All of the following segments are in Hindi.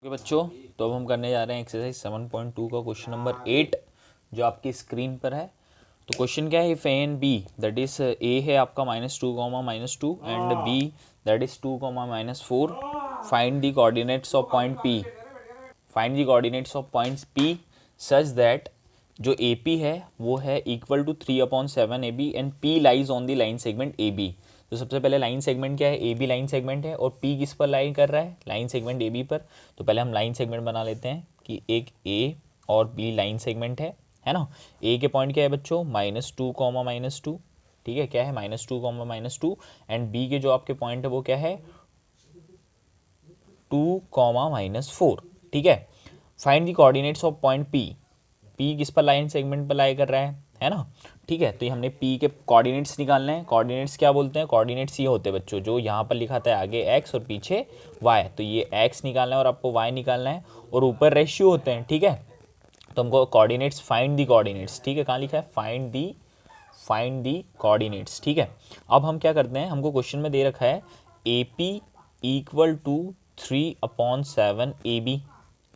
ओके बच्चों, तो अब हम करने जा रहे हैं एक्सरसाइज 7.2 का क्वेश्चन नंबर 8 जो आपकी स्क्रीन पर है। तो क्वेश्चन क्या है, if A and B that is A है आपका -2, and B that is 2, -4, find the coordinates of point P. Find the coordinates of points P such that जो ए पी है वो है equal to 3/7 A B and P lies on the line segment A B. तो सबसे पहले लाइन सेगमेंट क्या है, ए बी लाइन सेगमेंट है और पी किस पर लाइन कर रहा है, लाइन सेगमेंट ए बी पर। तो पहले हम लाइन सेगमेंट बना लेते हैं कि एक ए और बी लाइन सेगमेंट है ना। ए के पॉइंट क्या है बच्चों, -2, ठीक है, क्या है -2, एंड बी के जो आपके पॉइंट है वो क्या है 2, -4, ठीक है। Find the coordinates of point P. P किस पर लाइन सेगमेंट पर लाई कर रहा है ना, ठीक है। तो ये हमने पी के कोऑर्डिनेट्स निकालने हैं। कोऑर्डिनेट्स क्या बोलते हैं, कोऑर्डिनेट्स ये होते हैं बच्चों जो यहाँ पर लिखा था आगे एक्स और पीछे वाई। तो ये एक्स निकालना है और आपको वाई निकालना है, और ऊपर रेशियो होते हैं, ठीक है। तो हमको कोऑर्डिनेट्स, फाइंड दी कोऑर्डिनेट्स, ठीक है, कहाँ लिखा है फाइंड दी कोऑर्डिनेट्स, ठीक है। अब हम क्या करते हैं, हमको क्वेश्चन में दे रखा है A P equal to 3/7 A B,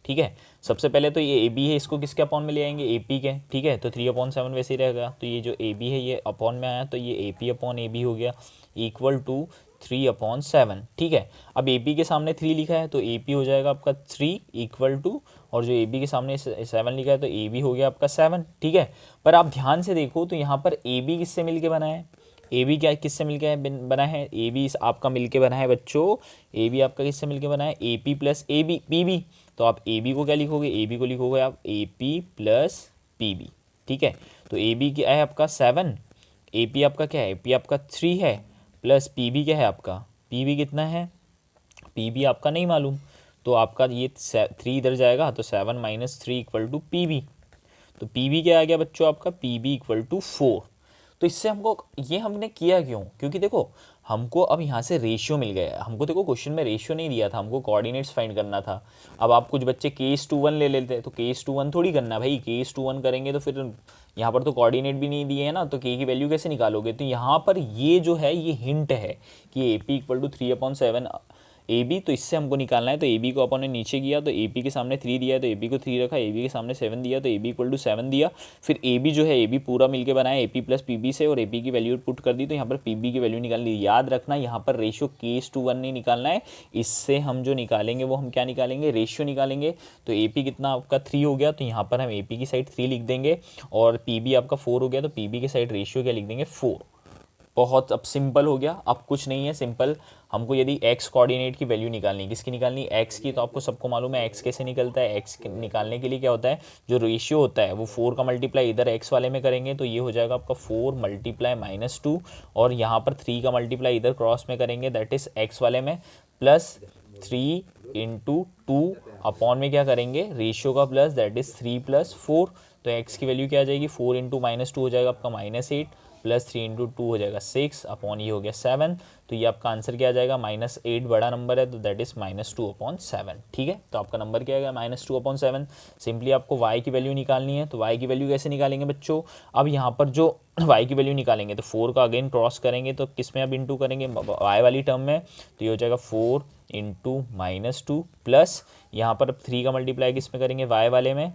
ठीक है। सबसे पहले तो ये ए बी है, इसको किसके अपॉन में ले आएंगे, ए पी के, ठीक है। तो 3/7 वैसे ही रहेगा। तो ये जो ए बी है ये अपॉन में आया, तो ये A P upon A B हो गया इक्वल टू 3/7, ठीक है। अब ए पी के सामने 3 लिखा है तो ए पी हो जाएगा आपका 3 इक्वल टू, और जो ए बी के सामने 7 लिखा है तो ए बी हो गया आपका 7, ठीक है। पर आप ध्यान से देखो तो यहाँ पर ए बी किससे मिल के बना है, ए बी क्या किससे मिलके बना है, ए बी आपका मिलके बना है बच्चों, ए बी आपका किससे मिलके बना है, A P plus A B P B. तो आप ए बी को क्या लिखोगे, ए बी को लिखोगे आप A P plus P B, ठीक है। तो ए बी क्या है आपका 7, ए पी आपका क्या है, ए पी आपका 3 है, प्लस पी बी क्या है आपका, पी बी कितना है, पी बी आपका नहीं मालूम। तो आपका ये 3 इधर जाएगा तो 7 - 3 इक्वल टू पी बी। तो पी बी क्या आ गया बच्चों आपका, पी बी इक्वल टू 4। तो इससे हमको ये हमने किया क्यों, क्योंकि देखो हमको अब यहाँ से रेशियो मिल गया। हमको देखो क्वेश्चन में रेशियो नहीं दिया था, हमको कोऑर्डिनेट्स फाइंड करना था। अब आप कुछ बच्चे K:1 ले लेते हैं, तो K:1 थोड़ी करना भाई, K:1 करेंगे तो फिर यहाँ पर तो कोऑर्डिनेट भी नहीं दिए है ना, तो K की वैल्यू कैसे निकालोगे। तो यहाँ पर ये जो है ये हिंट है कि A P equal to 3/7 A B. तो इससे हमको निकालना है। तो ए बी को अपन ने नीचे किया तो ए पी के सामने 3 दिया है तो ए बी को 3 रखा, ए बी के सामने 7 दिया तो ए बी इक्वल टू 7 दिया। फिर ए बी जो है ए बी पूरा मिलके बनाया A P plus P B से, और ए पी की वैल्यू पुट कर दी तो यहाँ पर पी बी की वैल्यू निकाल ली। याद रखना यहाँ पर रेशियो K:1 नहीं निकालना है, इससे हम जो निकालेंगे वो हम क्या निकालेंगे, रेशियो निकालेंगे। तो ए पी कितना आपका 3 हो गया, तो यहाँ पर हम ए पी की साइड 3 लिख देंगे, और पी बी आपका 4 हो गया तो पी बी की साइड रेशियो क्या लिख देंगे 4। बहुत अब सिंपल हो गया, अब कुछ नहीं है सिंपल। हमको यदि x कोऑर्डिनेट की वैल्यू निकालनी है, किसकी निकालनी है, x की। तो आपको सबको मालूम है x कैसे निकलता है, x निकालने के लिए क्या होता है, जो रेशियो होता है वो 4 का मल्टीप्लाई इधर x वाले में करेंगे तो ये हो जाएगा आपका 4 × -2, और यहाँ पर 3 का मल्टीप्लाई इधर क्रॉस में करेंगे दैट इज x वाले में, प्लस 3 × 2 अपॉन में क्या करेंगे रेशियो का प्लस दैट इज 3 + 4। तो x की वैल्यू क्या आ जाएगी, 4 × -2 हो जाएगा आपका -8, प्लस 3 × 2 हो जाएगा 6 अपॉन ये हो गया 7। तो ये आपका आंसर क्या आ जाएगा, -8 बड़ा नंबर है तो दैट इज -2/7, ठीक है। तो आपका नंबर क्या आएगा, -2/7। सिंपली आपको y की वैल्यू निकालनी है। तो y की वैल्यू कैसे निकालेंगे बच्चों, अब यहाँ पर जो y की वैल्यू निकालेंगे तो 4 का अगेन क्रॉस करेंगे तो किस में अब इंटू करेंगे, y वाली टर्म में। तो ये हो जाएगा 4 × -2 प्लस यहाँ पर 3 का मल्टीप्लाई किस में करेंगे, y वाले में।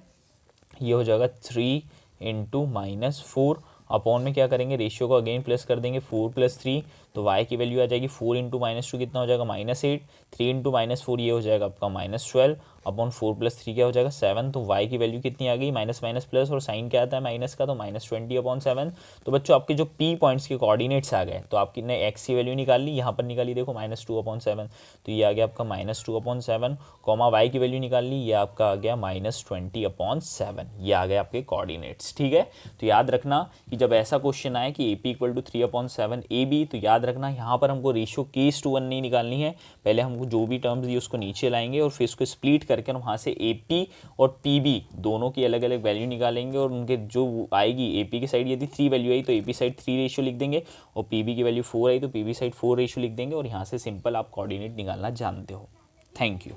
ये हो जाएगा 3 × -4 अपॉन में क्या करेंगे, रेशियो को अगेन प्लस कर देंगे 4 + 3। तो y की वैल्यू आ जाएगी 4 × -2 कितना हो जाएगा, -8। 3 × -4 ये हो जाएगा आपका -12 अपॉन 4 + 3 क्या हो जाएगा 7। तो y की वैल्यू कितनी आ गई, माइनस माइनस प्लस, और साइन क्या आता है माइनस का, तो -20/7। तो बच्चों आपके जो p पॉइंट्स के कोऑर्डिनेट्स आ गए, तो आपकी ने x की वैल्यू निकाल ली, यहाँ पर निकाली देखो -2/7। तो ये आ गया आपका -2/7, कॉमा y की वैल्यू निकाल ली, ये आपका आ गया -20/7। ये आ गए आपके कोऑर्डिनेट्स, ठीक है। तो याद रखना कि जब ऐसा क्वेश्चन आए कि A P equal to 3/7 A B, तो याद रखना यहाँ पर हमको रेशियो K:1 नहीं निकालनी है। पहले हमको जो भी टर्म्स दी उसको नीचे लाएंगे और फिर इसको स्प्लिट करके हम वहाँ से ए पी और पी बी दोनों की अलग अलग वैल्यू निकालेंगे, और उनके जो आएगी ए पी की साइड यदि 3 वैल्यू आई तो ए पी साइड 3 रेशियो लिख देंगे, और पी बी की वैल्यू 4 आई तो पी बी साइड 4 रेशियो लिख देंगे, और यहाँ से सिंपल आप कोऑर्डिनेट निकालना जानते हो। Thank you.